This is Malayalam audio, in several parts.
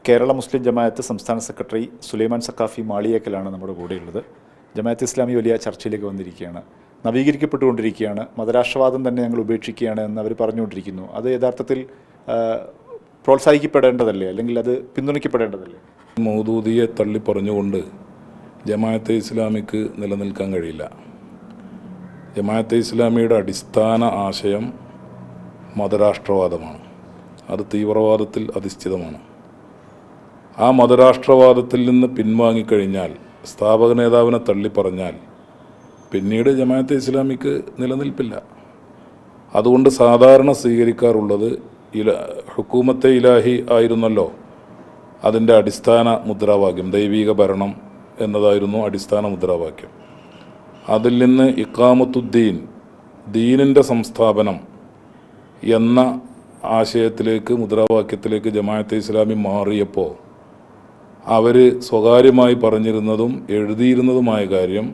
കേരള മുസ്ലിം ജമാഅത്ത് സംസ്ഥാന സെക്രട്ടറി സുലൈമാൻ സക്കാഫി മാളിയേക്കലാണ് നമ്മുടെ കൂടെയുള്ളത്. ജമാഅത്ത് ഇസ്ലാമി വലിയ ചർച്ചയിലേക്ക് വന്നിരിക്കുകയാണ്, നവീകരിക്കപ്പെട്ടുകൊണ്ടിരിക്കുകയാണ്, മതരാഷ്ട്രവാദം തന്നെ ഞങ്ങൾ ഉപേക്ഷിക്കുകയാണ് എന്ന് അവർ പറഞ്ഞുകൊണ്ടിരിക്കുന്നു. അത് യഥാർത്ഥത്തിൽ പ്രോത്സാഹിക്കപ്പെടേണ്ടതല്ലേ, അല്ലെങ്കിൽ അത് പിന്തുണയ്ക്കപ്പെടേണ്ടതല്ലേ? മൗദൂദിയെ തള്ളി പറഞ്ഞുകൊണ്ട് ജമാഅത്തെ ഇസ്ലാമിക്ക് നിലനിൽക്കാൻ കഴിയില്ല. ജമാഅത്തെ ഇസ്ലാമിയുടെ അടിസ്ഥാന ആശയം മതരാഷ്ട്രവാദമാണ്. അത് തീവ്രവാദത്തിൽ അധിഷ്ഠിതമാണ്. ആ മതരാഷ്ട്രവാദത്തിൽ നിന്ന് പിൻവാങ്ങിക്കഴിഞ്ഞാൽ, സ്ഥാപക നേതാവിനെ തള്ളിപ്പറഞ്ഞാൽ പിന്നീട് ജമാഅത്തെ ഇസ്ലാമിക്ക് നിലനിൽപ്പില്ല. അതുകൊണ്ട് സാധാരണ സ്വീകരിക്കാറുള്ളത് ഹുക്കൂമത്തെ ഇലാഹി ആയിരുന്നല്ലോ അതിൻ്റെ അടിസ്ഥാന മുദ്രാവാക്യം. ദൈവിക ഭരണം എന്നതായിരുന്നു അടിസ്ഥാന മുദ്രാവാക്യം. അതിൽ നിന്ന് ഇഖാമത്തുദ്ദീൻ, ദീനിൻ്റെ സംസ്ഥാപനം എന്ന ആശയത്തിലേക്ക്, മുദ്രാവാക്യത്തിലേക്ക് ജമാഅത്തെ ഇസ്ലാമി മാറിയപ്പോൾ അവർ സ്വകാര്യമായി പറഞ്ഞിരുന്നതും എഴുതിയിരുന്നതുമായ കാര്യം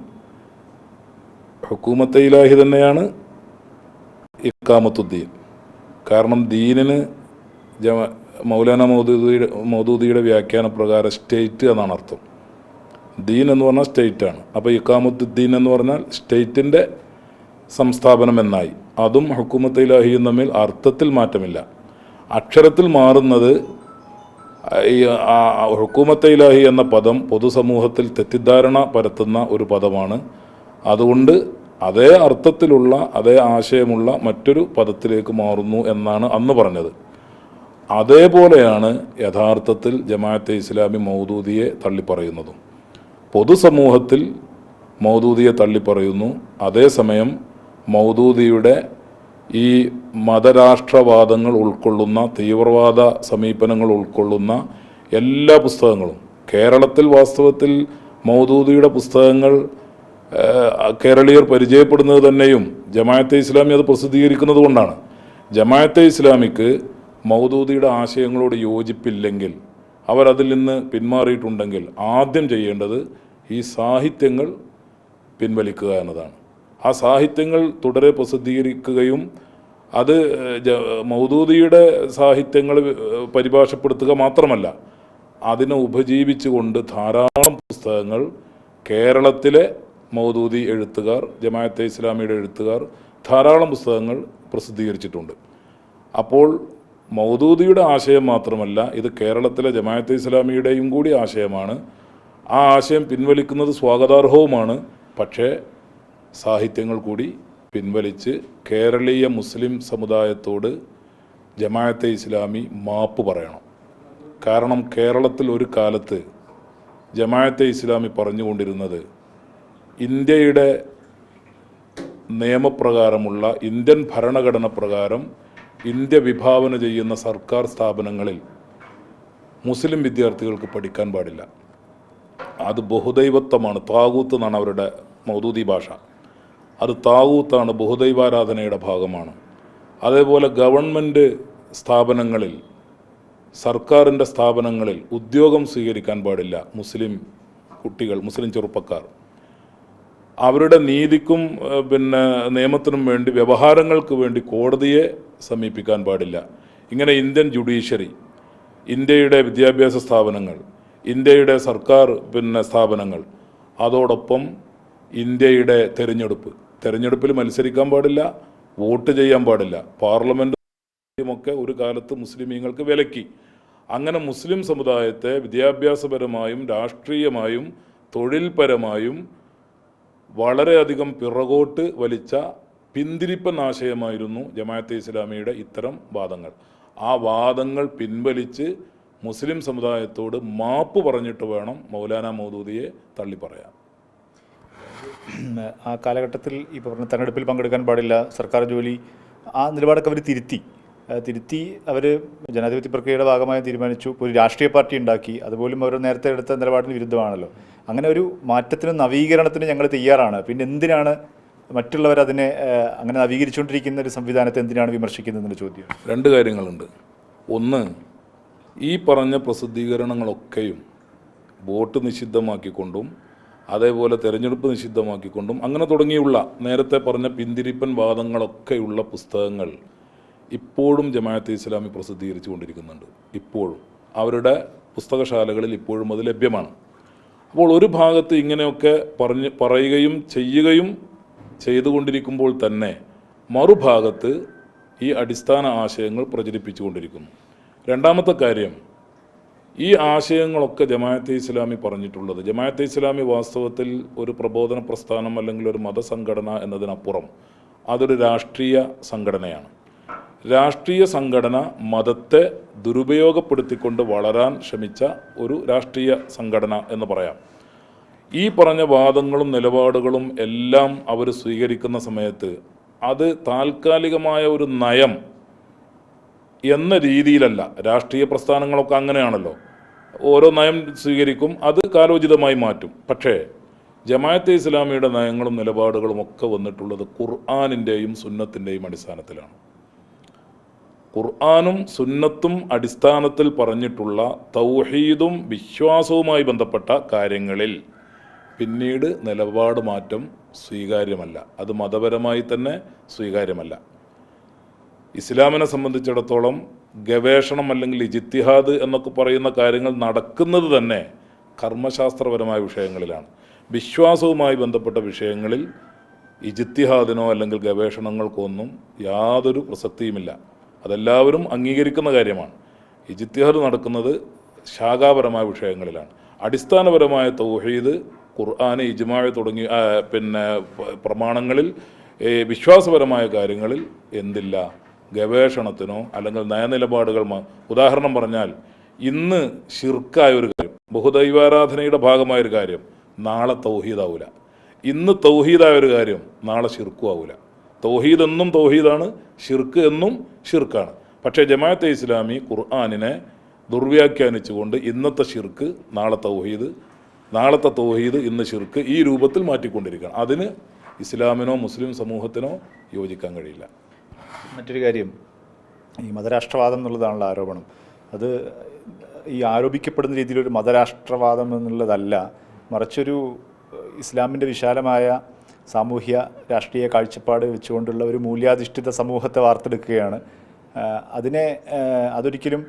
ഹുക്കൂമത്തെ ഇലാഹി തന്നെയാണ് ഇഖാമത്തുദ്ദീൻ. കാരണം ദീനിന് മൗലാന മൗദൂദിയുടെ വ്യാഖ്യാന പ്രകാരം സ്റ്റേറ്റ് എന്നാണ് അർത്ഥം. ദീൻ എന്ന് പറഞ്ഞാൽ സ്റ്റേറ്റാണ്. അപ്പോൾ ഇഖാമത്തുദ്ദീൻ എന്ന് പറഞ്ഞാൽ സ്റ്റേറ്റിൻ്റെ സംസ്ഥാപനം എന്നായി. അതും ഹുക്കൂമത്തെ ഇലാഹിയും തമ്മിൽ അർത്ഥത്തിൽ മാറ്റമില്ല. അക്ഷരത്തിൽ മാറുന്നത് ഹുക്കൂമത്തെ ഇലാഹി എന്ന പദം പൊതുസമൂഹത്തിൽ തെറ്റിദ്ധാരണ പരത്തുന്ന ഒരു പദമാണ്. അതുകൊണ്ട് അതേ അർത്ഥത്തിലുള്ള, അതേ ആശയമുള്ള മറ്റൊരു പദത്തിലേക്ക് മാറുന്നു എന്നാണ് അന്ന് പറഞ്ഞത്. അതേപോലെയാണ് യഥാർത്ഥത്തിൽ ജമാഅത്തെ ഇസ്ലാമി മൗദൂദിയെ തള്ളിപ്പറയുന്നതും. പൊതുസമൂഹത്തിൽ മൗദൂദിയെ തള്ളിപ്പറയുന്നു. അതേസമയം മൗദൂദിയുടെ ഈ മതരാഷ്ട്രവാദങ്ങൾ ഉൾക്കൊള്ളുന്ന, തീവ്രവാദ സമീപനങ്ങൾ ഉൾക്കൊള്ളുന്ന എല്ലാ പുസ്തകങ്ങളും, കേരളത്തിൽ വാസ്തവത്തിൽ മൗദൂദിയുടെ പുസ്തകങ്ങൾ കേരളീയർ പരിചയപ്പെടുന്നത് തന്നെയും ജമാഅത്തെ ഇസ്ലാമി അത് പ്രസിദ്ധീകരിക്കുന്നത് കൊണ്ടാണ്. ജമാഅത്തെ ഇസ്ലാമിക്ക് മൗദൂദിയുടെ ആശയങ്ങളോട് യോജിപ്പില്ലെങ്കിൽ, അവരതിൽ നിന്ന് പിന്മാറിയിട്ടുണ്ടെങ്കിൽ ആദ്യം ചെയ്യേണ്ടത് ഈ സാഹിത്യങ്ങൾ പിൻവലിക്കുക എന്നതാണ്. ആ സാഹിത്യങ്ങൾ തുടരെ പ്രസിദ്ധീകരിക്കുകയും അത് മൗദൂദിയുടെ സാഹിത്യങ്ങൾ പരിഭാഷപ്പെടുത്തുക മാത്രമല്ല, അതിനെ ഉപജീവിച്ചുകൊണ്ട് ധാരാളം പുസ്തകങ്ങൾ കേരളത്തിലെ മൗദൂദി എഴുത്തുകാർ, ജമാഅത്തെ ഇസ്ലാമിയുടെ എഴുത്തുകാർ ധാരാളം പുസ്തകങ്ങൾ പ്രസിദ്ധീകരിച്ചിട്ടുണ്ട്. അപ്പോൾ മൗദൂദിയുടെ ആശയം മാത്രമല്ല, ഇത് കേരളത്തിലെ ജമാഅത്തെ ഇസ്ലാമിയുടെയും കൂടി ആശയമാണ്. ആ ആശയം പിൻവലിക്കുന്നത് സ്വാഗതാർഹവുമാണ്. പക്ഷേ സാഹിത്യങ്ങൾ കൂടി പിൻവലിച്ച് കേരളീയ മുസ്ലിം സമുദായത്തോട് ജമാഅത്തെ ഇസ്ലാമി മാപ്പ് പറയണം. കാരണം കേരളത്തിൽ ഒരു കാലത്ത് ജമാഅത്തെ ഇസ്ലാമി പറഞ്ഞുകൊണ്ടിരുന്നത് ഇന്ത്യയുടെ നിയമപ്രകാരമുള്ള, ഇന്ത്യൻ ഭരണഘടന പ്രകാരം ഇന്ത്യ വിഭാവന ചെയ്യുന്ന സർക്കാർ സ്ഥാപനങ്ങളിൽ മുസ്ലിം വിദ്യാർത്ഥികൾക്ക് പഠിക്കാൻ പാടില്ല. അത് ബഹുദൈവത്വമാണ്, താഗൂത്ത് എന്നാണ് അവരുടെ മൗദൂദി ഭാഷ. അത് താഗൂത്താണ്, ബഹുദൈവാരാധനയുടെ ഭാഗമാണ്. അതേപോലെ ഗവൺമെൻറ് സ്ഥാപനങ്ങളിൽ, സർക്കാരിൻ്റെ സ്ഥാപനങ്ങളിൽ ഉദ്യോഗം സ്വീകരിക്കാൻ പാടില്ല മുസ്ലിം കുട്ടികൾ, മുസ്ലിം ചെറുപ്പക്കാർ. അവരുടെ നീതിക്കും നിയമത്തിനും വേണ്ടി, വ്യവഹാരങ്ങൾക്ക് വേണ്ടി കോടതിയെ സമീപിക്കാൻ പാടില്ല. ഇങ്ങനെ ഇന്ത്യൻ ജുഡീഷ്യറി, ഇന്ത്യയുടെ വിദ്യാഭ്യാസ സ്ഥാപനങ്ങൾ, ഇന്ത്യയുടെ സർക്കാർ സ്ഥാപനങ്ങൾ, അതോടൊപ്പം ഇന്ത്യയുടെ തെരഞ്ഞെടുപ്പിൽ മത്സരിക്കാൻ പാടില്ല, വോട്ട് ചെയ്യാൻ പാടില്ല. പാർലമെൻറ്റുമൊക്കെ ഒരു കാലത്ത് മുസ്ലിമീങ്ങൾക്ക് വിലക്കി. അങ്ങനെ മുസ്ലിം സമുദായത്തെ വിദ്യാഭ്യാസപരമായും രാഷ്ട്രീയമായും തൊഴിൽപരമായും വളരെയധികം പിറകോട്ട് വലിച്ച പിന്തിരിപ്പൻ ആശയമായിരുന്നു ജമാഅത്തെ ഇസ്ലാമിയുടെ ഇത്തരം വാദങ്ങൾ. ആ വാദങ്ങൾ പിൻവലിച്ച് മുസ്ലിം സമുദായത്തോട് മാപ്പ് പറഞ്ഞിട്ട് വേണം മൗലാന മൗദൂദിയെ തള്ളിപ്പറയാൻ. ആ കാലഘട്ടത്തിൽ ഈ പറഞ്ഞ തെരഞ്ഞെടുപ്പിൽ പങ്കെടുക്കാൻ പാടില്ല, സർക്കാർ ജോലി, ആ നിലപാടൊക്കെ അവർ തിരുത്തി അവർ ജനാധിപത്യ പ്രക്രിയയുടെ ഭാഗമായി തീരുമാനിച്ചു. ഒരു രാഷ്ട്രീയ പാർട്ടി ഉണ്ടാക്കി. അതുപോലും അവർ നേരത്തെ എടുത്ത നിലപാടിന് വിരുദ്ധമാണല്ലോ. അങ്ങനെ ഒരു മാറ്റത്തിനും നവീകരണത്തിനും ഞങ്ങൾ തയ്യാറാണ്. പിന്നെ എന്തിനാണ് മറ്റുള്ളവർ അതിനെ അങ്ങനെ നവീകരിച്ചുകൊണ്ടിരിക്കുന്ന ഒരു സംവിധാനത്തെ എന്തിനാണ് വിമർശിക്കുന്നതെന്നൊരു ചോദ്യം. രണ്ട് കാര്യങ്ങളുണ്ട്. ഒന്ന്, ഈ പറഞ്ഞ പ്രസിദ്ധീകരണങ്ങളൊക്കെയും വോട്ട് നിഷിദ്ധമാക്കിക്കൊണ്ടും അതേപോലെ തെരഞ്ഞെടുപ്പ് നിഷിദ്ധമാക്കിക്കൊണ്ടും അങ്ങനെ തുടങ്ങിയുള്ള നേരത്തെ പറഞ്ഞ പിന്തിരിപ്പൻ വാദങ്ങളൊക്കെയുള്ള പുസ്തകങ്ങൾ ഇപ്പോഴും ജമാഅത്തെ ഇസ്ലാമി പ്രസിദ്ധീകരിച്ചു കൊണ്ടിരിക്കുന്നുണ്ട്. ഇപ്പോഴും അവരുടെ പുസ്തകശാലകളിൽ ഇപ്പോഴും അത് ലഭ്യമാണ്. അപ്പോൾ ഒരു ഭാഗത്ത് ഇങ്ങനെയൊക്കെ പറയുകയും ചെയ്യുകയും ചെയ്തുകൊണ്ടിരിക്കുമ്പോൾ തന്നെ മറുഭാഗത്ത് ഈ അടിസ്ഥാന ആശയങ്ങൾ പ്രചരിപ്പിച്ചുകൊണ്ടിരിക്കുന്നു. രണ്ടാമത്തെ കാര്യം, ഈ ആശയങ്ങളൊക്കെ ജമാഅത്തെ ഇസ്ലാമി പറഞ്ഞിട്ടുള്ളത്, ജമാഅത്തെ ഇസ്ലാമി വാസ്തവത്തിൽ ഒരു പ്രബോധന പ്രസ്ഥാനം അല്ലെങ്കിൽ ഒരു മതസംഘടന എന്നതിനപ്പുറം അതൊരു രാഷ്ട്രീയ സംഘടനയാണ്. രാഷ്ട്രീയ സംഘടന മതത്തെ ദുരുപയോഗപ്പെടുത്തിക്കൊണ്ട് വളരാൻ ശ്രമിച്ച ഒരു രാഷ്ട്രീയ സംഘടന എന്ന് പറയാം. ഈ പറഞ്ഞ വാദങ്ങളും നിലപാടുകളും എല്ലാം അവർ സ്വീകരിക്കുന്ന സമയത്ത് അത് താൽക്കാലികമായ ഒരു നയം എന്ന രീതിയിലല്ല. രാഷ്ട്രീയ പ്രസ്ഥാനങ്ങളൊക്കെ അങ്ങനെയാണല്ലോ, ഓരോ നയം സ്വീകരിക്കും, അത് കാലോചിതമായി മാറ്റും. പക്ഷേ ജമാഅത്തെ ഇസ്ലാമിയുടെ നയങ്ങളും നിലപാടുകളും ഒക്കെ വന്നിട്ടുള്ളത് ഖുർആനിൻ്റെയും സുന്നത്തിൻ്റെയും അടിസ്ഥാനത്തിലാണ്. ഖുർആനും സുന്നത്തും അടിസ്ഥാനത്തിൽ പറഞ്ഞിട്ടുള്ള തൗഹീദും വിശ്വാസവുമായി ബന്ധപ്പെട്ട കാര്യങ്ങളിൽ പിന്നീട് നിലപാട് മാറ്റം സ്വീകാര്യമല്ല. അത് മതപരമായി തന്നെ സ്വീകാര്യമല്ല. ഇസ്ലാമിനെ സംബന്ധിച്ചിടത്തോളം ഗവേഷണം അല്ലെങ്കിൽ ഇജ്തിഹാദ് എന്നൊക്കെ പറയുന്ന കാര്യങ്ങൾ നടക്കുന്നത് തന്നെ കർമ്മശാസ്ത്രപരമായ വിഷയങ്ങളിലാണ്. വിശ്വാസവുമായി ബന്ധപ്പെട്ട വിഷയങ്ങളിൽ ഇജ്തിഹാദിനോ അല്ലെങ്കിൽ ഗവേഷണങ്ങൾക്കോ ഒന്നും യാതൊരു പ്രസക്തിയുമില്ല. അതെല്ലാവരും അംഗീകരിക്കുന്ന കാര്യമാണ്. ഇജ്തിഹാദ് നടക്കുന്നത് ശാഖാപരമായ വിഷയങ്ങളിലാണ്. അടിസ്ഥാനപരമായ തൗഹീദ്, ഖുർആന്, ഇജ്മാഅ് തുടങ്ങിയ പ്രമാണങ്ങളിൽ വിശ്വാസപരമായ കാര്യങ്ങളിൽ എന്തില്ല, ഗവേഷണത്തിനോ അല്ലെങ്കിൽ നയനിലപാടുകൾ. ഉദാഹരണം പറഞ്ഞാൽ, ഇന്ന് ശിർക്കായ ഒരു കാര്യം, ബഹുദൈവാരാധനയുടെ ഭാഗമായൊരു കാര്യം നാളെ തൗഹീദാവൂല. ഇന്ന് തൗഹീദായ ഒരു കാര്യം നാളെ ശിർക്കും ആവൂല. തൗഹീദ് എന്നും തൗഹീദാണ്, ഷിർക്ക് എന്നും ഷിർക്കാണ്. പക്ഷേ ജമാഅത്തെ ഇസ്ലാമി ഖുർആനിനെ ദുർവ്യാഖ്യാനിച്ചുകൊണ്ട് ഇന്നത്തെ ഷിർക്ക് നാളെ തൗഹീദ്, നാളത്തെ തൗഹീദ് ഇന്ന് ഷിർക്ക്, ഈ രൂപത്തിൽ മാറ്റിക്കൊണ്ടിരിക്കുകയാണ്. അതിന് ഇസ്ലാമിനോ മുസ്ലിം സമൂഹത്തിനോ യോജിക്കാൻ കഴിയില്ല. മറ്റൊരു കാര്യം, ഈ മതരാഷ്ട്രവാദം എന്നുള്ളതാണല്ലോ ആരോപണം. അത് ഈ ആരോപിക്കപ്പെടുന്ന രീതിയിലൊരു മതരാഷ്ട്രവാദം എന്നുള്ളതല്ല, മറിച്ചൊരു ഇസ്ലാമിൻ്റെ വിശാലമായ സാമൂഹ്യ രാഷ്ട്രീയ കാഴ്ചപ്പാട് വെച്ചുകൊണ്ടുള്ള ഒരു മൂല്യാധിഷ്ഠിത സമൂഹത്തെ വാർത്തെടുക്കുകയാണ്. അതൊരിക്കലും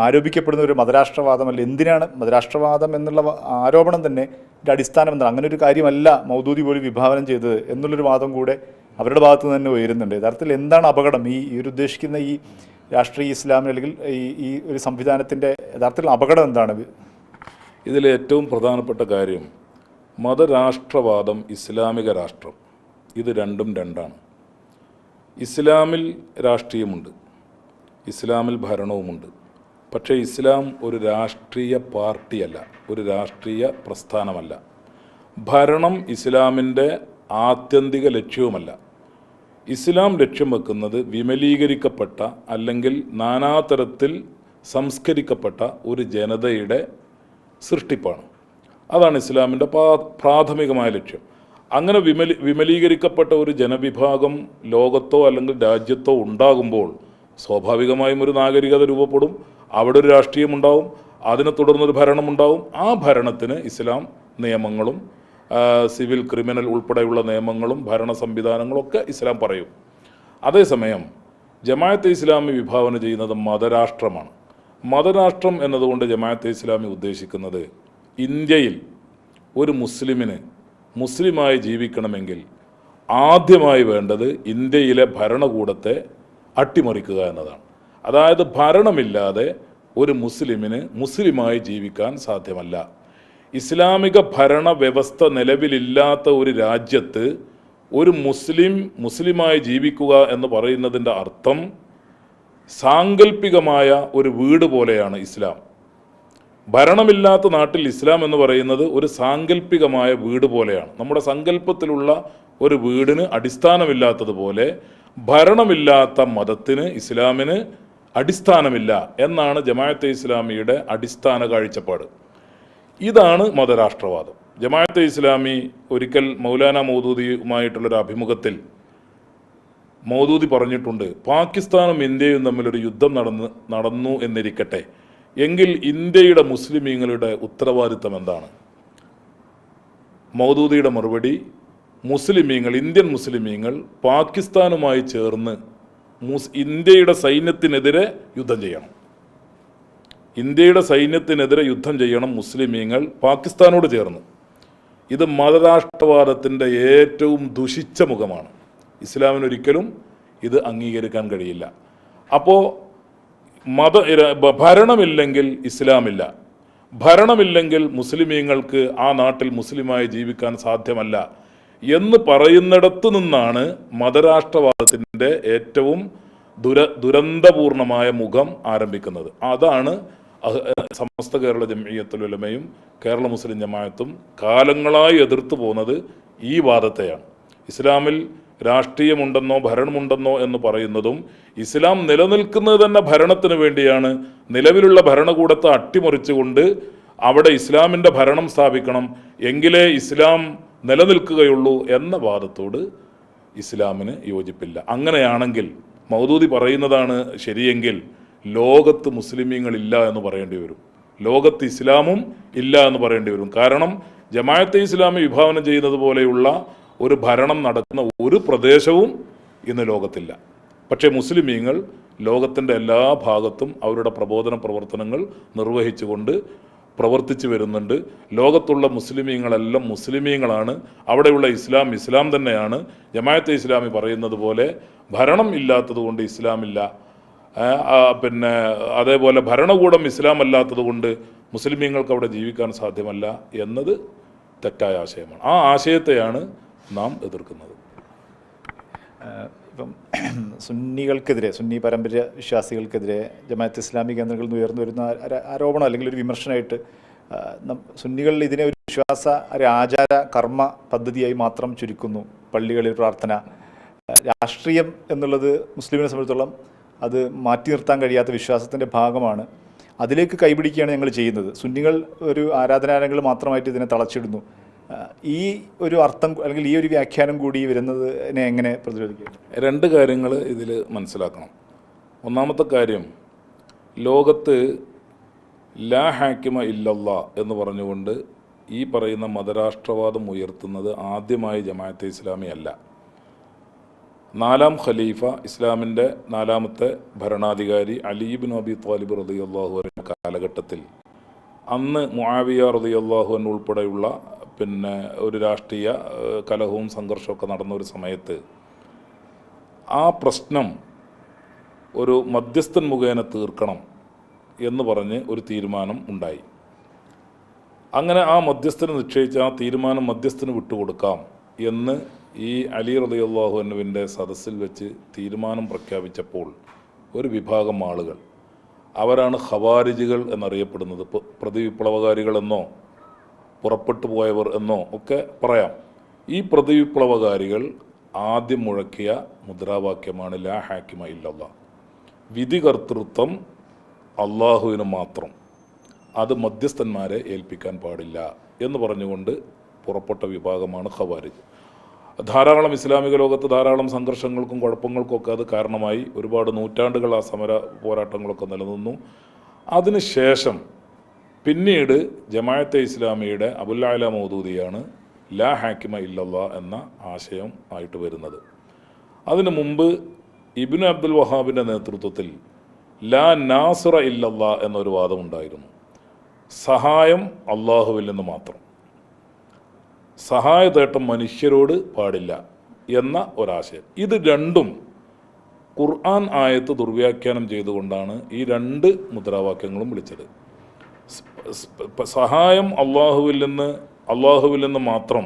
ആരോപിക്കപ്പെടുന്ന ഒരു മതരാഷ്ട്രവാദമല്ല. എന്തിനാണ് മതരാഷ്ട്രവാദം എന്നുള്ള ആരോപണം തന്നെ അടിസ്ഥാനം എന്താണ്? അങ്ങനെ ഒരു കാര്യമല്ല മൗദൂദി പോലും വിഭാവനം ചെയ്തത് എന്നുള്ളൊരു വാദം കൂടെ അവരുടെ ഭാഗത്ത് നിന്ന് തന്നെ ഉയരുന്നുണ്ട്. യഥാർത്ഥത്തിൽ എന്താണ് അപകടം? ഈ ഉദ്ദേശിക്കുന്ന ഈ രാഷ്ട്രീയ ഇസ്ലാമിന് അല്ലെങ്കിൽ ഈ ഒരു സംവിധാനത്തിൻ്റെ യഥാർത്ഥത്തിൽ അപകടം എന്താണ്? ഇതിൽ ഏറ്റവും പ്രധാനപ്പെട്ട കാര്യം, മതരാഷ്ട്രവാദം, ഇസ്ലാമിക രാഷ്ട്രം, ഇത് രണ്ടും രണ്ടാണ്. ഇസ്ലാമിൽ രാഷ്ട്രീയമുണ്ട്, ഇസ്ലാമിൽ ഭരണവുമുണ്ട്. പക്ഷേ ഇസ്ലാം ഒരു രാഷ്ട്രീയ പാർട്ടിയല്ല, ഒരു രാഷ്ട്രീയ പ്രസ്ഥാനമല്ല. ഭരണം ഇസ്ലാമിൻ്റെ ആത്യന്തിക ലക്ഷ്യവുമല്ല. ഇസ്ലാം ലക്ഷ്യം വെക്കുന്നത് വിമലീകരിക്കപ്പെട്ട അല്ലെങ്കിൽ നാനാതരത്തിൽ സംസ്കരിക്കപ്പെട്ട ഒരു ജനതയുടെ സൃഷ്ടിപ്പാണ്. അതാണ് ഇസ്ലാമിൻ്റെ പ്രാഥമികമായ ലക്ഷ്യം. അങ്ങനെ വിമലീകരിക്കപ്പെട്ട ഒരു ജനവിഭാഗം ലോകത്തോ അല്ലെങ്കിൽ രാജ്യത്തോ ഉണ്ടാകുമ്പോൾ സ്വാഭാവികമായും ഒരു നാഗരികത രൂപപ്പെടും, അവിടെ ഒരു രാഷ്ട്രീയമുണ്ടാവും, അതിനെ തുടർന്നൊരു ഭരണമുണ്ടാവും. ആ ഭരണത്തിന് ഇസ്ലാം നിയമങ്ങളും സിവിൽ, ക്രിമിനൽ ഉൾപ്പെടെയുള്ള നിയമങ്ങളും ഭരണ സംവിധാനങ്ങളും ഒക്കെ ഇസ്ലാം പറയും. അതേസമയം ജമാഅത്തെ ഇസ്ലാമി വിഭാവന ചെയ്യുന്നത് മതരാഷ്ട്രമാണ്. മതരാഷ്ട്രം എന്നതുകൊണ്ട് ജമാഅത്തെ ഇസ്ലാമി ഉദ്ദേശിക്കുന്നത്, ഇന്ത്യയിൽ ഒരു മുസ്ലിമിന് മുസ്ലിമായി ജീവിക്കണമെങ്കിൽ ആദ്യമായി വേണ്ടത് ഇന്ത്യയിലെ ഭരണകൂടത്തെ അട്ടിമറിക്കുക എന്നതാണ്. അതായത് ഭരണമില്ലാതെ ഒരു മുസ്ലിമിന് മുസ്ലിമായി ജീവിക്കാൻ സാധ്യമല്ല. ഇസ്ലാമിക ഭരണ വ്യവസ്ഥ നിലവിലില്ലാത്ത ഒരു രാജ്യത്ത് ഒരു മുസ്ലിമായി ജീവിക്കുക എന്ന് പറയുന്നതിൻ്റെ അർത്ഥം സാങ്കല്പികമായ ഒരു വീട് പോലെയാണ് ഇസ്ലാം. ഭരണമില്ലാത്ത നാട്ടിൽ ഇസ്ലാം എന്ന് പറയുന്നത് ഒരു സാങ്കല്പികമായ വീട് പോലെയാണ്. നമ്മുടെ സങ്കല്പത്തിലുള്ള ഒരു വീടിന് അടിസ്ഥാനമില്ലാത്തതുപോലെ ഭരണമില്ലാത്ത മതത്തിന്, ഇസ്ലാമിന് അടിസ്ഥാനമില്ല എന്നാണ് ജമാഅത്തെ ഇസ്ലാമിയുടെ അടിസ്ഥാന കാഴ്ചപ്പാട്. ഇതാണ് മതരാഷ്ട്രവാദം. ജമാഅത്തെ ഇസ്ലാമി ഒരിക്കൽ മൗലാന മൗദൂദിയുമായിട്ടുള്ളൊരു അഭിമുഖത്തിൽ മൗദൂദി പറഞ്ഞിട്ടുണ്ട്, പാകിസ്ഥാനും ഇന്ത്യയും തമ്മിലൊരു യുദ്ധം നടന്നു എന്നിരിക്കട്ടെ, എങ്കിൽ ഇന്ത്യയുടെ മുസ്ലിമീങ്ങളുടെ ഉത്തരവാദിത്തം എന്താണ്? മൗദൂദിയുടെ മറുപടി, ഇന്ത്യൻ മുസ്ലിമീങ്ങൾ പാകിസ്ഥാനുമായി ചേർന്ന് ഇന്ത്യയുടെ സൈന്യത്തിനെതിരെ യുദ്ധം ചെയ്യണം. ഇന്ത്യയുടെ സൈന്യത്തിനെതിരെ യുദ്ധം ചെയ്യണം മുസ്ലിമീങ്ങൾ പാകിസ്ഥാനോട് ചേർന്ന്. ഇത് മതരാഷ്ട്രവാദത്തിൻ്റെ ഏറ്റവും ദുഷിച്ച മുഖമാണ്. ഇസ്ലാമിനൊരിക്കലും ഇത് അംഗീകരിക്കാൻ കഴിയില്ല. അപ്പോൾ ഭരണമില്ലെങ്കിൽ ഇസ്ലാമില്ല, ഭരണമില്ലെങ്കിൽ മുസ്ലിമീങ്ങൾക്ക് ആ നാട്ടിൽ മുസ്ലിമായി ജീവിക്കാൻ സാധ്യമല്ല എന്ന് പറയുന്നിടത്തു നിന്നാണ് മതരാഷ്ട്രവാദത്തിൻ്റെ ഏറ്റവും ദുരന്തപൂർണമായ മുഖം ആരംഭിക്കുന്നത്. അതാണ് സമസ്ത കേരള ജംഇയ്യത്തുൽ ഉലമയും കേരള മുസ്ലിം ജമാഅത്തും കാലങ്ങളായി എതിർത്തു പോകുന്നത് ഈ വാദത്തെയാണ്. ഇസ്ലാമിൽ രാഷ്ട്രീയമുണ്ടെന്നോ ഭരണമുണ്ടെന്നോ എന്ന് പറയുന്നതും ഇസ്ലാം നിലനിൽക്കുന്നത് തന്നെ ഭരണത്തിന് വേണ്ടിയാണ്. നിലവിലുള്ള ഭരണകൂടത്തെ അട്ടിമറിച്ചുകൊണ്ട് അവിടെ ഇസ്ലാമിൻ്റെ ഭരണം സ്ഥാപിക്കണം, എങ്കിലേ ഇസ്ലാം നിലനിൽക്കുകയുള്ളൂ എന്ന വാദത്തോട് ഇസ്ലാമിന് യോജിപ്പില്ല. അങ്ങനെയാണെങ്കിൽ മൗദൂദി പറയുന്നതാണ് ശരിയെങ്കിൽ ലോകത്ത് മുസ്ലിമീങ്ങളില്ല എന്ന് പറയേണ്ടി വരും, ലോകത്ത് ഇസ്ലാമും ഇല്ല എന്ന് പറയേണ്ടി വരും. കാരണം ജമാഅത്തെ ഇസ്ലാമി വിഭാവനം ചെയ്യുന്നത് പോലെയുള്ള ഒരു ഭരണം നടക്കുന്ന ഒരു പ്രദേശവും ഇന്ന് ലോകത്തില്ല. പക്ഷേ മുസ്ലിമീങ്ങൾ ലോകത്തിൻ്റെ എല്ലാ ഭാഗത്തും അവരുടെ പ്രബോധന പ്രവർത്തനങ്ങൾ നിർവഹിച്ചുകൊണ്ട് പ്രവർത്തിച്ചു വരുന്നുണ്ട്. ലോകത്തുള്ള മുസ്ലിമീങ്ങളെല്ലാം മുസ്ലിമീങ്ങളാണ്. അവിടെയുള്ള ഇസ്ലാം തന്നെയാണ്. ജമാഅത്തെ ഇസ്ലാമി പറയുന്നത് പോലെ ഭരണം ഇല്ലാത്തത് കൊണ്ട് ഇസ്ലാമില്ല, പിന്നെ അതേപോലെ ഭരണകൂടം ഇസ്ലാം അല്ലാത്തത് കൊണ്ട് മുസ്ലിമീങ്ങൾക്ക് അവിടെ ജീവിക്കാൻ സാധ്യമല്ല എന്നത് തെറ്റായ ആശയമാണ്. ആ ആശയത്തെയാണ് നാം എതിർക്കുന്നത്. ഇപ്പം സുന്നികൾക്കെതിരെ, സുന്നി പാരമ്പര്യ വിശ്വാസികൾക്കെതിരെ ജമാഅത്ത് ഇസ്ലാമി കേന്ദ്രങ്ങളിൽ നിന്ന് ഉയർന്നു വരുന്ന ആരോപണം അല്ലെങ്കിൽ ഒരു വിമർശനമായിട്ട് സുന്നികൾ ഇതിനെ ഒരു വിശ്വാസ, ഒരു ആചാര കർമ്മ പദ്ധതിയായി മാത്രം ചുരുക്കുന്നു. പള്ളികളിൽ പ്രാർത്ഥന, രാഷ്ട്രീയം എന്നുള്ളത് മുസ്ലിമിനെ സംബന്ധിച്ചിടത്തോളം അത് മാറ്റി നിർത്താൻ കഴിയാത്ത വിശ്വാസത്തിൻ്റെ ഭാഗമാണ്. അതിലേക്ക് കൈപിടിക്കുകയാണ് ഞങ്ങൾ ചെയ്യുന്നത്. സുന്നികൾ ഒരു ആരാധനാലയങ്ങൾ മാത്രമായിട്ട് ഇതിനെ തളച്ചിടുന്നു. ഈ ഒരു അർത്ഥം അല്ലെങ്കിൽ ഈ ഒരു വ്യാഖ്യാനം കൂടി വരുന്നതിനെ എങ്ങനെ പ്രതിരോധിക്കുക? രണ്ട് കാര്യങ്ങൾ ഇതിൽ മനസ്സിലാക്കണം. ഒന്നാമത്തെ കാര്യം, ലോകത്ത് ലാ ഹാക്കിമ ഇല്ലല്ലാ എന്ന് പറഞ്ഞുകൊണ്ട് ഈ പറയുന്ന മതരാഷ്ട്രവാദം ഉയർത്തുന്നത് ആദ്യമായി ജമാഅത്തെ ഇസ്ലാമി അല്ല. 4ാം ഖലീഫ, ഇസ്ലാമിൻ്റെ 4ാമത്തെ ഭരണാധികാരി അലി ഇബ്നു അബി ത്വാലിബ് റളിയല്ലാഹു അൻഹു കാലഘട്ടത്തിൽ അന്ന് മുആവിയ റളിയല്ലാഹു അൻഹു ഉൾപ്പെടെയുള്ള പിന്നെ ഒരു രാഷ്ട്രീയ കലഹവും സംഘർഷമൊക്കെ നടന്ന ഒരു സമയത്ത് ആ പ്രശ്നം ഒരു മധ്യസ്ഥൻ മുഖേന തീർക്കണം എന്ന് പറഞ്ഞ് ഒരു തീരുമാനം ഉണ്ടായി. അങ്ങനെ ആ മധ്യസ്ഥന് നിശ്ചയിച്ച ആ തീരുമാനം മധ്യസ്ഥന് വിട്ടുകൊടുക്കാം എന്ന് ഈ അലി റളിയല്ലാഹു അൻഹുവിൻ്റെ സദസ്സിൽ വെച്ച് തീരുമാനം പ്രഖ്യാപിച്ചപ്പോൾ ഒരു വിഭാഗം ആളുകൾ, അവരാണ് ഖവാരിജികൾ എന്നറിയപ്പെടുന്നത്, പ്രതിവിപ്ലവകാരികളെന്നോ പുറപ്പെട്ടു പോയവർ എന്നോ ഒക്കെ പറയാം. ഈ പ്രതിവിപ്ലവകാരികൾ ആദ്യം മുഴക്കിയ മുദ്രാവാക്യമാണ് ലാ ഹാക്കിമ ഇല്ലല്ലാ, വിധികർത്തൃത്വം അള്ളാഹുവിന് മാത്രം, അത് മധ്യസ്ഥന്മാരെ ഏൽപ്പിക്കാൻ പാടില്ല എന്ന് പറഞ്ഞുകൊണ്ട് പുറപ്പെട്ട വിഭാഗമാണ് ഖവാരിജ്. ധാരാളം ഇസ്ലാമിക ലോകത്ത് ധാരാളം സംഘർഷങ്ങൾക്കും കുഴപ്പങ്ങൾക്കൊക്കെ അത് കാരണമായി. ഒരുപാട് നൂറ്റാണ്ടുകൾ ആ സമര പോരാട്ടങ്ങളൊക്കെ നിലനിന്നു. അതിനുശേഷം പിന്നീട് ജമാഅത്തെ ഇസ്ലാമിയുടെ അബുൽ അഅ്ല മൗദൂദിയാണ് ലാ ഹാക്കിമ ഇല്ലല്ലാ എന്ന ആശയം ആയിട്ട് വരുന്നത്. അതിനു മുമ്പ് ഇബ്നു അബ്ദുൽ വഹാബിൻ്റെ നേതൃത്വത്തിൽ ലാ നാസിറ ഇല്ലല്ലാ എന്നൊരു വാദമുണ്ടായിരുന്നു. സഹായം അള്ളാഹുവിൽ നിന്ന് മാത്രം, സഹായതേട്ടം മനുഷ്യരോട് പാടില്ല എന്ന ഒരാശയം. ഇത് രണ്ടും ഖുർആൻ ആയത്ത് ദുർവ്യാഖ്യാനം ചെയ്തുകൊണ്ടാണ് ഈ രണ്ട് മുദ്രാവാക്യങ്ങളും വിളിച്ചത്. സഹായം അള്ളാഹുവിൽ നിന്ന് മാത്രം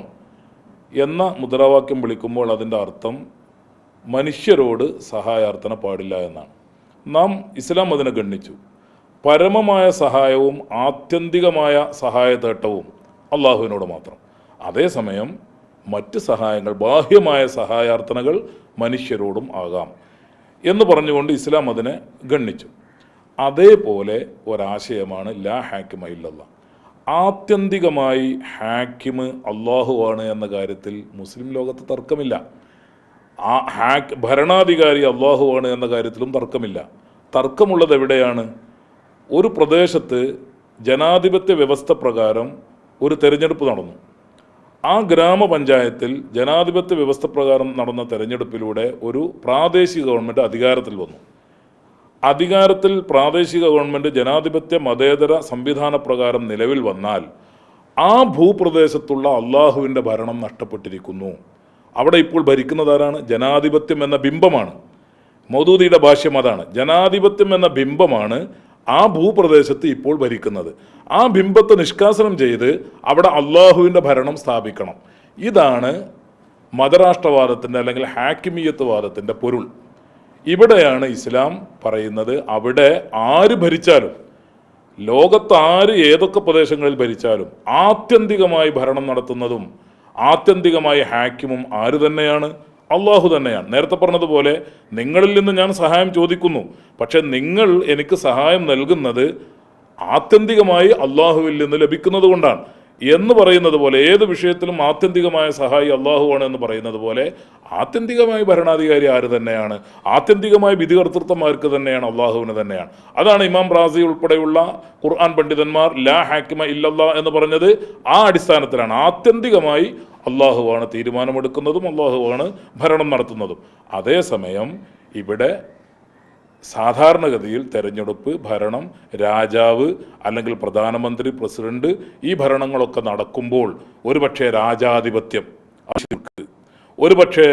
എന്ന മുദ്രാവാക്യം വിളിക്കുമ്പോൾ അതിൻ്റെ അർത്ഥം മനുഷ്യരോട് സഹായാർത്ഥന പാടില്ല എന്നാണ്. നാം ഇസ്ലാം അതിനെ ഗണ്ണിച്ചു. പരമമായ സഹായവും ആത്യന്തികമായ സഹായതേട്ടവും അള്ളാഹുവിനോട് മാത്രം. അതേസമയം മറ്റ് സഹായങ്ങൾ, ബാഹ്യമായ സഹായാർത്ഥനകൾ മനുഷ്യരോടും ആകാം എന്ന് പറഞ്ഞുകൊണ്ട് ഇസ്ലാം അതിനെ ഗണ്ണിച്ചു. അതേപോലെ ഒരാശയമാണ് ലാ ഹാക്കിമ ഇല്ലല്ലാ. ആത്യന്തികമായി ഹാക്കിമ് അള്ളാഹുവാണ് എന്ന കാര്യത്തിൽ മുസ്ലിം ലോകത്ത് തർക്കമില്ല. ഭരണാധികാരി അള്ളാഹുവാണ് എന്ന കാര്യത്തിലും തർക്കമില്ല. തർക്കമുള്ളത് എവിടെയാണ്? ഒരു പ്രദേശത്ത് ജനാധിപത്യ വ്യവസ്ഥ പ്രകാരം ഒരു തെരഞ്ഞെടുപ്പ് നടന്നു. ആ ഗ്രാമപഞ്ചായത്തിൽ ജനാധിപത്യ വ്യവസ്ഥ പ്രകാരം നടന്ന തെരഞ്ഞെടുപ്പിലൂടെ ഒരു പ്രാദേശിക ഗവൺമെൻറ് അധികാരത്തിൽ വന്നു. അധികാരത്തിൽ പ്രാദേശിക ഗവൺമെൻറ് ജനാധിപത്യ മതേതര സംവിധാന പ്രകാരം നിലവിൽ വന്നാൽ ആ ഭൂപ്രദേശത്തുള്ള അള്ളാഹുവിൻ്റെ ഭരണം നഷ്ടപ്പെട്ടിരിക്കുന്നു. അവിടെ ഇപ്പോൾ ഭരിക്കുന്നതാരാണ്? ജനാധിപത്യം എന്ന ബിംബമാണ്. മൗദൂദിയുടെ ഭാഷ്യം അതാണ്. ജനാധിപത്യം എന്ന ബിംബമാണ് ആ ഭൂപ്രദേശത്ത് ഇപ്പോൾ ഭരിക്കുന്നത്. ആ ബിംബത്തെ നിഷ്കാസനം ചെയ്ത് അവിടെ അള്ളാഹുവിൻ്റെ ഭരണം സ്ഥാപിക്കണം. ഇതാണ് മതരാഷ്ട്രവാദത്തിൻ്റെ അല്ലെങ്കിൽ ഹാക്കിമിയത്ത് വാദത്തിൻ്റെ പൊരുൾ. ഇവിടെയാണ് ഇസ്ലാം പറയുന്നത് അവിടെ ആര് ഭരിച്ചാലും, ലോകത്ത് ആര് ഏതൊക്കെ പ്രദേശങ്ങളിൽ ഭരിച്ചാലും ആത്യന്തികമായി ഭരണം നടത്തുന്നതും ആത്യന്തികമായി ഹാക്കിമും ആര് തന്നെയാണ്? അള്ളാഹു തന്നെയാണ്. നേരത്തെ പറഞ്ഞതുപോലെ നിങ്ങളിൽ നിന്ന് ഞാൻ സഹായം ചോദിക്കുന്നു, പക്ഷെ നിങ്ങൾ എനിക്ക് സഹായം നൽകുന്നത് ആത്യന്തികമായി അള്ളാഹുവിൽ നിന്ന് ലഭിക്കുന്നത് കൊണ്ടാണ് എന്ന് പറയുന്നത് പോലെ, ഏത് വിഷയത്തിലും ആത്യന്തികമായ സഹായി അള്ളാഹുവാണ് എന്ന് പറയുന്നത് പോലെ ആത്യന്തികമായി ഭരണാധികാരി ആര് തന്നെയാണ്? ആത്യന്തികമായി വിധികർത്തൃത്വം ആർക്ക് തന്നെയാണ്? അള്ളാഹുവിന് തന്നെയാണ്. അതാണ് ഇമാം റാസി ഉൾപ്പെടെയുള്ള ഖുർആൻ പണ്ഡിതന്മാർ ലാ ഹാക്കിമ ഇല്ലല്ലാ എന്ന് പറഞ്ഞത്. ആ അടിസ്ഥാനത്തിലാണ്. ആത്യന്തികമായി അള്ളാഹുവാണ് തീരുമാനമെടുക്കുന്നതും അള്ളാഹുവാണ് ഭരണം നടത്തുന്നതും. അതേസമയം ഇവിടെ സാധാരണഗതിയിൽ തെരഞ്ഞെടുപ്പ്, ഭരണം, രാജാവ് അല്ലെങ്കിൽ പ്രധാനമന്ത്രി, പ്രസിഡന്റ്, ഈ ഭരണങ്ങളൊക്കെ നടക്കുമ്പോൾ ഒരുപക്ഷെ രാജാധിപത്യം, ഒരുപക്ഷെ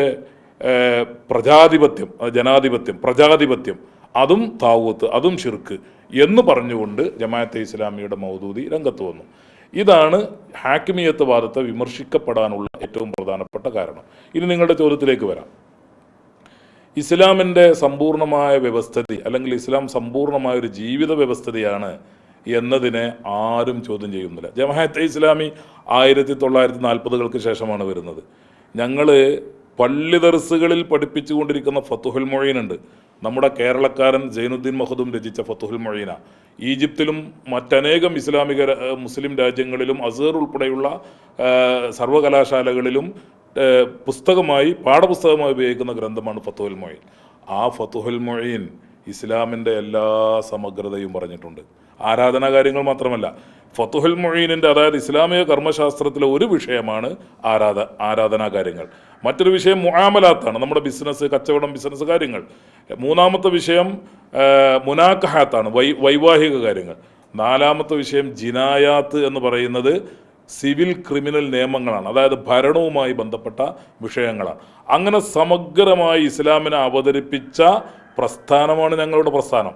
പ്രജാധിപത്യം, ജനാധിപത്യം, പ്രജാധിപത്യം, അതും താവൂത്ത്, അതും ഷിർക്ക് എന്ന് പറഞ്ഞുകൊണ്ട് ജമാഅത്തെ ഇസ്ലാമിയുടെ മൗദൂദി രംഗത്ത് വന്നു. ഇതാണ് ഹാക്കിമിയത്ത് വാദത്തെ വിമർശിക്കപ്പെടാനുള്ള ഏറ്റവും പ്രധാനപ്പെട്ട കാരണം. ഇനി നിങ്ങളുടെ ചോദ്യത്തിലേക്ക് വരാം. ഇസ്ലാമിൻ്റെ സമ്പൂർണമായ വ്യവസ്ഥിതി അല്ലെങ്കിൽ ഇസ്ലാം സമ്പൂർണമായ ഒരു ജീവിത വ്യവസ്ഥിതിയാണ് എന്നതിനെ ആരും ചോദ്യം ചെയ്യുന്നില്ല. ജമാഅത്തെ ഇസ്ലാമി 1940-കൾക്ക് ശേഷമാണ് വരുന്നത്. ഞങ്ങൾ പള്ളി ദർസുകളിൽ പഠിപ്പിച്ചുകൊണ്ടിരിക്കുന്ന ഫത്തുഹുൽ മൊഴീനുണ്ട്. നമ്മുടെ കേരളക്കാരൻ സൈനുദ്ദീൻ മഖ്ദൂം രചിച്ച ഫത്തുഹുൽ മൊഴീന ഈജിപ്തിലും മറ്റനേകം ഇസ്ലാമിക മുസ്ലിം രാജ്യങ്ങളിലും അസ്ഹർ ഉൾപ്പെടെയുള്ള സർവകലാശാലകളിലും പുസ്തകമായി, പാഠപുസ്തകമായി ഉപയോഗിക്കുന്ന ഗ്രന്ഥമാണ് ഫത്തുഹുൽ മൊഴീൻ. ആ ഫത്തുഹുൽ മൊഴീൻ ഇസ്ലാമിൻ്റെ എല്ലാ സമഗ്രതയും പറഞ്ഞിട്ടുണ്ട്. ആരാധനാ കാര്യങ്ങൾ മാത്രമല്ല, ഫത്തുഹുൽ മൊഴീനിൻ്റെ, അതായത് ഇസ്ലാമിക കർമ്മശാസ്ത്രത്തിലെ ഒരു വിഷയമാണ് ആരാധനാ കാര്യങ്ങൾ. മറ്റൊരു വിഷയം മുആമലാത്താണ്, നമ്മുടെ ബിസിനസ്, കച്ചവടം, ബിസിനസ് കാര്യങ്ങൾ. മൂന്നാമത്തെ വിഷയം മുനാക്കഹാത്താണ്, വൈവാഹിക കാര്യങ്ങൾ. നാലാമത്തെ വിഷയം ജിനായാത്ത് എന്ന് പറയുന്നത് സിവിൽ ക്രിമിനൽ നിയമങ്ങളാണ്, അതായത് ഭരണവുമായി ബന്ധപ്പെട്ട വിഷയങ്ങളാണ്. അങ്ങനെ സമഗ്രമായി ഇസ്ലാമിനെ അവതരിപ്പിച്ച പ്രസ്ഥാനമാണ് ഞങ്ങളുടെ പ്രസ്ഥാനം.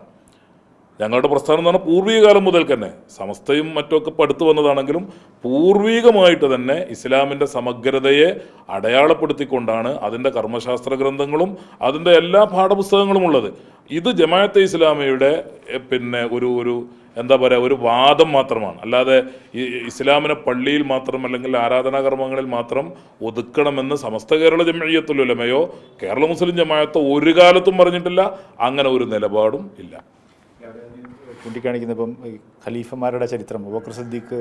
ഞങ്ങളുടെ പ്രസ്ഥാനം എന്ന് പറഞ്ഞാൽ പൂർവികകാലം മുതൽ തന്നെ, സമസ്തയും മറ്റുമൊക്കെ ഇപ്പോൾ അടുത്ത് വന്നതാണെങ്കിലും പൂർവികമായിട്ട് തന്നെ ഇസ്ലാമിൻ്റെ സമഗ്രതയെ അടയാളപ്പെടുത്തിക്കൊണ്ടാണ് അതിൻ്റെ കർമ്മശാസ്ത്ര ഗ്രന്ഥങ്ങളും അതിൻ്റെ എല്ലാ പാഠപുസ്തകങ്ങളും ഉള്ളത്. ഇത് ജമാഅത്തെ ഇസ്ലാമിയുടെ ഒരു എന്താ പറയുക, ഒരു വാദം മാത്രമാണ്. അല്ലാതെ ഇസ്ലാമിനെ പള്ളിയിൽ മാത്രം അല്ലെങ്കിൽ ആരാധനാകർമ്മങ്ങളിൽ മാത്രം ഒതുക്കണമെന്ന് സമസ്ത കേരള ജംഇയ്യത്തുൽ ഉലമയോ കേരള മുസ്ലിം ജമാഅത്തോ ഒരു കാലത്തും പറഞ്ഞിട്ടില്ല. അങ്ങനെ ഒരു നിലപാടും ഇല്ല. ചൂണ്ടിക്കാണിക്കുന്ന ഇപ്പം ഖലീഫമാരുടെ ചരിത്രം, അബൂബക്കർ സിദ്ദീഖ്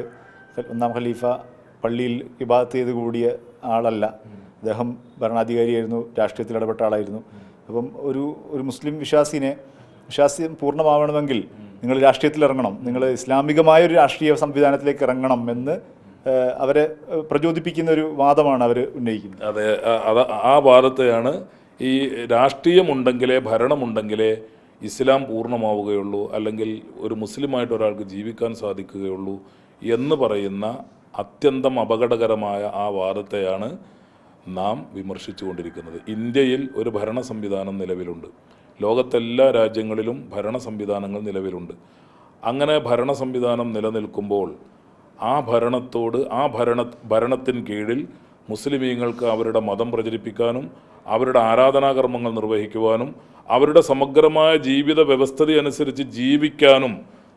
ഒന്നാം ഖലീഫ പള്ളിയിൽ ഇബാദത്ത് ചെയ്ത് കൂടിയ ആളല്ല. അദ്ദേഹം ഭരണാധികാരിയായിരുന്നു, രാഷ്ട്രീയത്തിൽ ഇടപെട്ട ആളായിരുന്നു. അപ്പം ഒരു മുസ്ലിം വിശ്വാസ്യം പൂർണ്ണമാവണമെങ്കിൽ നിങ്ങൾ രാഷ്ട്രീയത്തിൽ ഇറങ്ങണം, നിങ്ങൾ ഇസ്ലാമികമായ ഒരു രാഷ്ട്രീയ സംവിധാനത്തിലേക്ക് ഇറങ്ങണം എന്ന് അവരെ പ്രചോദിപ്പിക്കുന്ന ഒരു വാദമാണ് അവർ ഉന്നയിക്കുന്നത്. അതെ, ആ വാദത്തെയാണ് ഈ രാഷ്ട്രീയമുണ്ടെങ്കിലേ, ഭരണമുണ്ടെങ്കിലേ ഇസ്ലാം പൂർണ്ണമാവുകയുള്ളൂ, അല്ലെങ്കിൽ ഒരു മുസ്ലിമായിട്ട് ഒരാൾക്ക് ജീവിക്കാൻ സാധിക്കുകയുള്ളൂ എന്ന് പറയുന്ന അത്യന്തം അപകടകരമായ ആ വാദത്തെയാണ് നാം വിമർശിച്ചുകൊണ്ടിരിക്കുന്നത്. ഇന്ത്യയിൽ ഒരു ഭരണ സംവിധാനം നിലവിലുണ്ട്. ലോകത്തെല്ലാ രാജ്യങ്ങളിലും ഭരണ സംവിധാനങ്ങൾ നിലവിലുണ്ട്. അങ്ങനെ ഭരണ സംവിധാനം നിലനിൽക്കുമ്പോൾ ആ ഭരണത്തോട്, ഭരണത്തിന് കീഴിൽ മുസ്ലിമീങ്ങൾക്ക് അവരുടെ മതം പ്രചരിപ്പിക്കാനും അവരുടെ ആരാധനാകർമ്മങ്ങൾ നിർവഹിക്കുവാനും അവരുടെ സമഗ്രമായ ജീവിത വ്യവസ്ഥിതി അനുസരിച്ച് ജീവിക്കാനും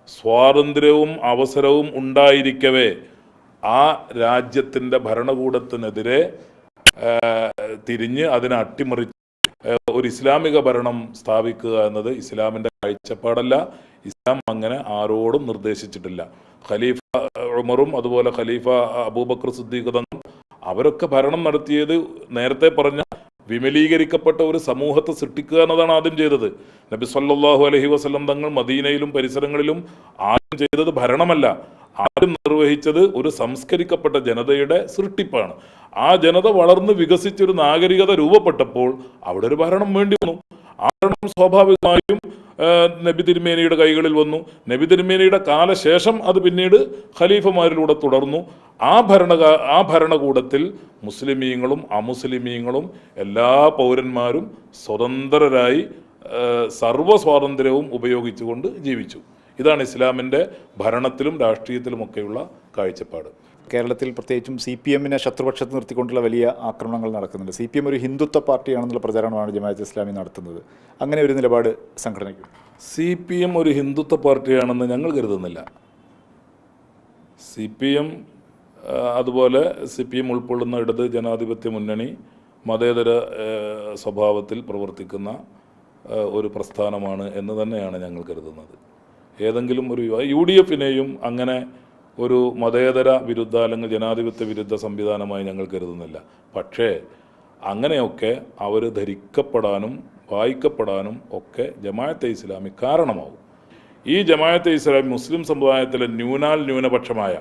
സ്വാതന്ത്ര്യവും അവസരവും ഉണ്ടായിരിക്കവേ ആ രാജ്യത്തിൻ്റെ ഭരണകൂടത്തിനെതിരെ തിരിഞ്ഞ് അതിനെ അട്ടിമറിച്ച് ഒരു ഇസ്ലാമിക ഭരണം സ്ഥാപിക്കുക എന്നത് ഇസ്ലാമിൻ്റെ കാഴ്ചപ്പാടല്ല. ഇസ്ലാം അങ്ങനെ ആരോടും നിർദ്ദേശിച്ചിട്ടില്ല. ഖലീഫ ഉമറും അതുപോലെ ഖലീഫ അബൂബക്കർ സിദ്ദീഖ് തങ്ങളും അവരൊക്കെ ഭരണം നടത്തിയത് നേരത്തെ പറഞ്ഞ വിമലീകരിക്കപ്പെട്ട ഒരു സമൂഹത്തെ സൃഷ്ടിക്കുക എന്നതാണ് ആദ്യം ചെയ്തത്. നബി സല്ലല്ലാഹു അലൈഹി വസല്ലം തങ്ങൾ മദീനയിലും പരിസരങ്ങളിലും ആദ്യം ചെയ്തത് ഭരണമല്ല, ആദ്യം നിർവഹിച്ചത് ഒരു സംസ്കരിക്കപ്പെട്ട ജനതയുടെ സൃഷ്ടിപ്പാണ്. ആ ജനത വളർന്ന് വികസിച്ചൊരു നാഗരികത രൂപപ്പെട്ടപ്പോൾ അവിടെ ഒരു ഭരണം വേണ്ടി വന്നു. ആ ഭരണം സ്വാഭാവികമായും നബി തിരുമേനിയുടെ കൈകളിൽ വന്നു. നബി തിരുമേനിയുടെ കാലശേഷം അത് പിന്നീട് ഖലീഫമാരിലൂടെ തുടർന്നു. ആ ഭരണകൂടത്തിൽ മുസ്ലിമീങ്ങളും അമുസ്ലിമീങ്ങളും എല്ലാ പൗരന്മാരും സ്വതന്ത്രരായി സർവ്വ സ്വാതന്ത്ര്യവും ഉപയോഗിച്ചുകൊണ്ട് ജീവിച്ചു. ഇതാണ് ഇസ്ലാമിൻ്റെ ഭരണത്തിലും രാഷ്ട്രീയത്തിലുമൊക്കെയുള്ള കാഴ്ചപ്പാട്. കേരളത്തിൽ പ്രത്യേകിച്ചും CPM ശത്രുപക്ഷത്ത് നിർത്തിക്കൊണ്ടുള്ള വലിയ ആക്രമണങ്ങൾ നടക്കുന്നുണ്ട്. CPM ഒരു ഹിന്ദുത്വ പാർട്ടിയാണെന്നുള്ള പ്രചാരണമാണ് ജമാഅത്ത് ഇസ്ലാമി നടത്തുന്നത്. അങ്ങനെ ഒരു നിലപാട് സംഘടനയ്ക്ക്? CPM ഒരു ഹിന്ദുത്വ പാർട്ടിയാണെന്ന് ഞങ്ങൾ കരുതുന്നില്ല. CPM അതുപോലെ CPM ഉൾക്കൊള്ളുന്ന ഇടത് ജനാധിപത്യ മുന്നണി മതേതര സ്വഭാവത്തിൽ പ്രവർത്തിക്കുന്ന ഒരു പ്രസ്ഥാനമാണ് എന്ന് തന്നെയാണ് ഞങ്ങൾ കരുതുന്നത്. ഏതെങ്കിലും ഒരു UDF-നെയും അങ്ങനെ ഒരു മതേതര വിരുദ്ധ അല്ലെങ്കിൽ ജനാധിപത്യ വിരുദ്ധ സംവിധാനമായി ഞങ്ങൾ കരുതുന്നില്ല. പക്ഷേ അങ്ങനെയൊക്കെ അവർ ധരിക്കപ്പെടാനും വായിക്കപ്പെടാനും ഒക്കെ ജമാഅത്തെ ഇസ്ലാമി കാരണമാവും. ഈ ജമാഅത്തെ ഇസ്ലാമി മുസ്ലിം സമുദായത്തിലെ ന്യൂനപക്ഷമായ,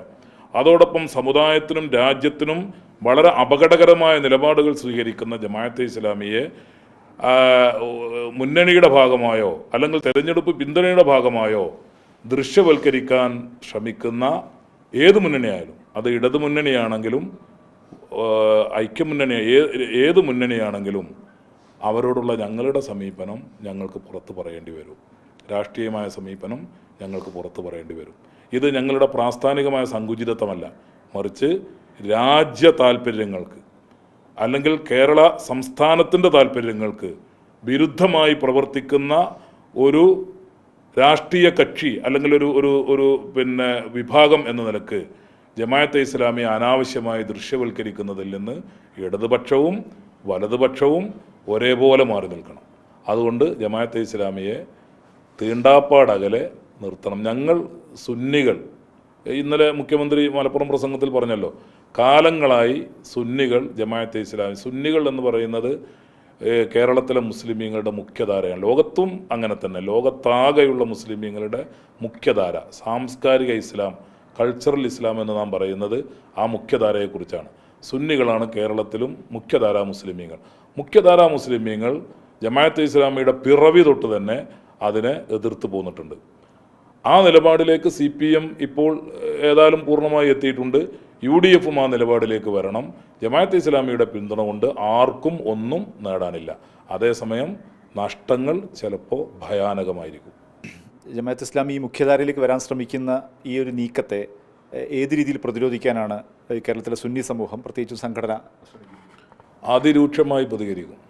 അതോടൊപ്പം സമുദായത്തിനും രാജ്യത്തിനും വളരെ അപകടകരമായ നിലപാടുകൾ സ്വീകരിക്കുന്ന ജമാഅത്തെ ഇസ്ലാമിയെ മുന്നണിയുടെ ഭാഗമായോ അല്ലെങ്കിൽ തെരഞ്ഞെടുപ്പ് പിന്തുണയുടെ ഭാഗമായോ ദൃശ്യവൽക്കരിക്കാൻ ശ്രമിക്കുന്ന ഏത് മുന്നണിയായാലും, അത് ഇടതു മുന്നണിയാണെങ്കിലും ഐക്യമുന്നണി ഏത് മുന്നണിയാണെങ്കിലും അവരോടുള്ള ഞങ്ങളുടെ സമീപനം ഞങ്ങൾക്ക് പുറത്ത് പറയേണ്ടി വരും. രാഷ്ട്രീയമായ സമീപനം ഞങ്ങൾക്ക് പുറത്ത് പറയേണ്ടി വരും. ഇത് ഞങ്ങളുടെ പ്രാസ്ഥാനികമായ സങ്കുചിതത്വമല്ല, മറിച്ച് രാജ്യ താൽപ്പര്യങ്ങൾക്ക് അല്ലെങ്കിൽ കേരള സംസ്ഥാനത്തിൻ്റെ താൽപ്പര്യങ്ങൾക്ക് വിരുദ്ധമായി പ്രവർത്തിക്കുന്ന ഒരു രാഷ്ട്രീയ കക്ഷി അല്ലെങ്കിൽ ഒരു വിഭാഗം എന്ന നിലക്ക് ജമാഅത്തെ ഇസ്ലാമിയെ അനാവശ്യമായി ദൃശ്യവൽക്കരിക്കുന്നതിൽ നിന്ന് ഇടതുപക്ഷവും വലതുപക്ഷവും ഒരേപോലെ മാറി നിൽക്കണം. അതുകൊണ്ട് ജമാഅത്തെ ഇസ്ലാമിയെ തീണ്ടാപ്പാടകലെ നിർത്തണം. ഞങ്ങൾ സുന്നികൾ, ഇന്നലെ മുഖ്യമന്ത്രി മലപ്പുറം പ്രസംഗത്തിൽ പറഞ്ഞല്ലോ, കാലങ്ങളായി സുന്നികൾ ജമാഅത്തെ ഇസ്ലാമി, സുന്നികൾ എന്ന് പറയുന്നത് കേരളത്തിലെ മുസ്ലിമീങ്ങളുടെ മുഖ്യധാരയാണ്. ലോകത്തും അങ്ങനെ തന്നെ, ലോകത്താകെയുള്ള മുസ്ലിമീങ്ങളുടെ മുഖ്യധാര, സാംസ്കാരിക ഇസ്ലാം, കൾച്ചറൽ ഇസ്ലാം എന്ന് നാം പറയുന്നത് ആ മുഖ്യധാരയെക്കുറിച്ചാണ്. സുന്നികളാണ് കേരളത്തിലും മുഖ്യധാരാ മുസ്ലിമീങ്ങൾ. മുഖ്യധാരാ മുസ്ലിമീങ്ങൾ ജമാഅത്തെ ഇസ്ലാമിയുടെ പിറവി തൊട്ട് തന്നെ അതിനെ എതിർത്ത് പോന്നിട്ടുണ്ട്. ആ നിലപാടിലേക്ക് CPM ഇപ്പോൾ ഏതായാലും പൂർണ്ണമായി എത്തിയിട്ടുണ്ട്. UDF-ഉം ആ നിലപാടിലേക്ക് വരണം. ജമാഅത്തെ ഇസ്ലാമിയുടെ പിന്തുണ കൊണ്ട് ആർക്കും ഒന്നും നേടാനില്ല. അതേസമയം നഷ്ടങ്ങൾ ചിലപ്പോൾ ഭയാനകമായിരിക്കും. ജമാഅത്ത് ഇസ്ലാമി ഈ മുഖ്യധാരയിലേക്ക് വരാൻ ശ്രമിക്കുന്ന ഈ ഒരു നീക്കത്തെ ഏത് രീതിയിൽ പ്രതിരോധിക്കാനാണ് കേരളത്തിലെ സുന്നി സമൂഹം, പ്രത്യേകിച്ച് സംഘടന, അതിരൂക്ഷമായി പ്രതികരിക്കും?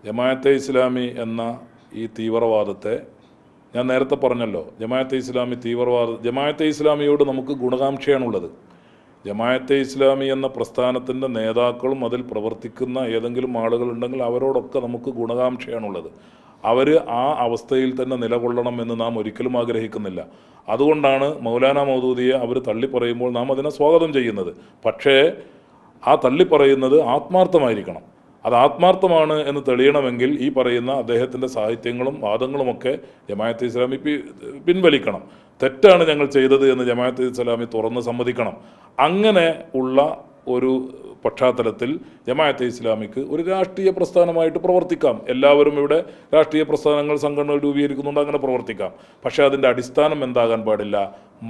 ജമാഅത്തെ ഇസ്ലാമി എന്ന ഈ തീവ്രവാദത്തെ ഞാൻ നേരത്തെ പറഞ്ഞല്ലോ, ജമാഅത്തെ ഇസ്ലാമി ജമാഅത്തെ ഇസ്ലാമിയോട് നമുക്ക് ഗുണകാംക്ഷയാണുള്ളത്. ജമാഅത്തെ ഇസ്ലാമി എന്ന പ്രസ്ഥാനത്തിൻ്റെ നേതാക്കളും അതിൽ പ്രവർത്തിക്കുന്ന ഏതെങ്കിലും ആളുകളുണ്ടെങ്കിൽ അവരോടൊക്കെ നമുക്ക് ഗുണകാംക്ഷയാണുള്ളത്. അവർ ആ അവസ്ഥയിൽ തന്നെ നിലകൊള്ളണം എന്ന് നാം ഒരിക്കലും ആഗ്രഹിക്കുന്നില്ല. അതുകൊണ്ടാണ് മൗലാന മൗദൂദിയെ അവർ തള്ളിപ്പറയുമ്പോൾ നാം അതിനെ സ്വാഗതം ചെയ്യുന്നത്. പക്ഷേ ആ തള്ളിപ്പറയുന്നത് ആത്മാർത്ഥമായിരിക്കണം. അത് ആത്മാർത്ഥമാണ് എന്ന് തെളിയണമെങ്കിൽ ഈ പറയുന്ന അദ്ദേഹത്തിൻ്റെ സാഹിത്യങ്ങളും വാദങ്ങളുമൊക്കെ ജമാഅത്തെ ഇസ്ലാമി പിൻവലിക്കണം. തെറ്റാണ് ഞങ്ങൾ ചെയ്തത് എന്ന് ജമാഅത്തെ ഇസ്ലാമി തുറന്ന് സമ്മതിക്കണം. അങ്ങനെ ഉള്ള ഒരു പശ്ചാത്തലത്തിൽ ജമാഅത്തെ ഇസ്ലാമിക്ക് ഒരു രാഷ്ട്രീയ പ്രസ്ഥാനമായിട്ട് പ്രവർത്തിക്കാം. എല്ലാവരും ഇവിടെ രാഷ്ട്രീയ പ്രസ്ഥാനങ്ങൾ, സംഘടനകൾ രൂപീകരിക്കുന്നുണ്ട്, അങ്ങനെ പ്രവർത്തിക്കാം. പക്ഷേ അതിൻ്റെ അടിസ്ഥാനം എന്താകാൻ പാടില്ല?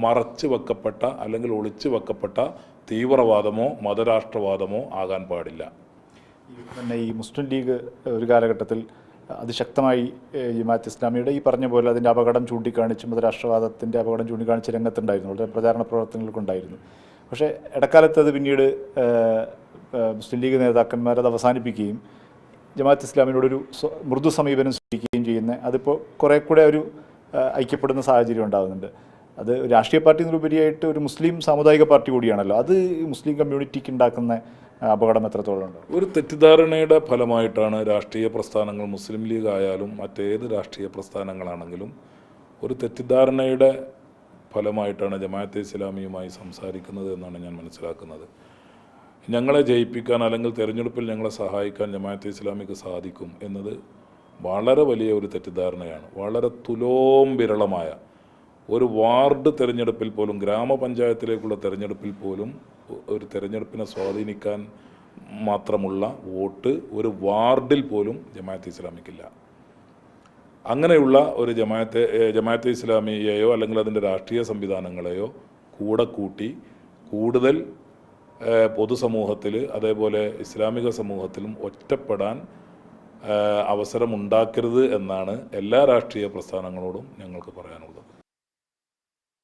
മറച്ചു വെക്കപ്പെട്ട അല്ലെങ്കിൽ ഒളിച്ചു വെക്കപ്പെട്ട തീവ്രവാദമോ മതരാഷ്ട്രവാദമോ ആകാൻ പാടില്ല. തന്നെ ഈ മുസ്ലിം ലീഗ് ഒരു കാലഘട്ടത്തിൽ അതിശക്തമായി ജമാഅത്ത് ഇസ്ലാമിയുടെ ഈ പറഞ്ഞ പോലെ അതിൻ്റെ അപകടം ചൂണ്ടിക്കാണിച്ച്, മതരാഷ്ട്രവാദത്തിൻ്റെ അപകടം ചൂണ്ടിക്കാണിച്ച് രംഗത്തുണ്ടായിരുന്നു, വളരെ പ്രചാരണ പ്രവർത്തനങ്ങൾക്കുണ്ടായിരുന്നു. പക്ഷേ ഇടക്കാലത്ത് അത് പിന്നീട് മുസ്ലിം ലീഗ് നേതാക്കന്മാർ അത് അവസാനിപ്പിക്കുകയും ജമാഅത്ത് ഇസ്ലാമിനോടൊരു മൃദു സമീപനം സ്വീകരിക്കുകയും ചെയ്യുന്ന, അതിപ്പോൾ കുറേ കൂടെ ഒരു ഐക്യപ്പെടുന്ന സാഹചര്യം ഉണ്ടാകുന്നുണ്ട്. അത് രാഷ്ട്രീയ പാർട്ടി എന്നതിലുപരിയായിട്ട് ഒരു മുസ്ലിം സാമുദായിക പാർട്ടി കൂടിയാണല്ലോ. അത് മുസ്ലിം കമ്മ്യൂണിറ്റിക്ക് ഉണ്ടാക്കുന്ന അപകടം എത്രത്തോളം ഉണ്ട്? ഒരു തെറ്റിദ്ധാരണയുടെ ഫലമായിട്ടാണ് രാഷ്ട്രീയ പ്രസ്ഥാനങ്ങൾ, മുസ്ലിം ലീഗ് ആയാലും മറ്റേത് രാഷ്ട്രീയ പ്രസ്ഥാനങ്ങളാണെങ്കിലും, ഒരു തെറ്റിദ്ധാരണയുടെ ഫലമായിട്ടാണ് ജമാഅത്തെ ഇസ്ലാമിയുമായി സംസാരിക്കുന്നത് എന്നാണ് ഞാൻ മനസ്സിലാക്കുന്നത്. ഞങ്ങളെ ജയിപ്പിക്കാൻ അല്ലെങ്കിൽ തെരഞ്ഞെടുപ്പിൽ ഞങ്ങളെ സഹായിക്കാൻ ജമാഅത്തെ ഇസ്ലാമിക്ക് സാധിക്കും എന്നത് വളരെ വലിയ ഒരു തെറ്റിദ്ധാരണയാണ്. വളരെ വിരളമായ ഒരു വാർഡ് തെരഞ്ഞെടുപ്പിൽ പോലും, ഗ്രാമപഞ്ചായത്തിലേക്കുള്ള തെരഞ്ഞെടുപ്പിൽ പോലും ഒരു തെരഞ്ഞെടുപ്പിനെ സ്വാധീനിക്കാൻ മാത്രമുള്ള വോട്ട് ഒരു വാർഡിൽ പോലും ജമാഅത്തെ ഇസ്ലാമിക്കില്ല. അങ്ങനെയുള്ള ഒരു ജമാഅത്തെ ഇസ്ലാമിയെയോ അല്ലെങ്കിൽ അതിൻ്റെ രാഷ്ട്രീയ സംവിധാനങ്ങളെയോ കൂടെ കൂട്ടി കൂടുതൽ പൊതുസമൂഹത്തിൽ അതേപോലെ ഇസ്ലാമിക സമൂഹത്തിലും ഒറ്റപ്പെടാൻ അവസരമുണ്ടാക്കരുത് എന്നാണ് എല്ലാ രാഷ്ട്രീയ പ്രസ്ഥാനങ്ങളോടും ഞങ്ങൾക്ക് പറയാനുള്ളത്.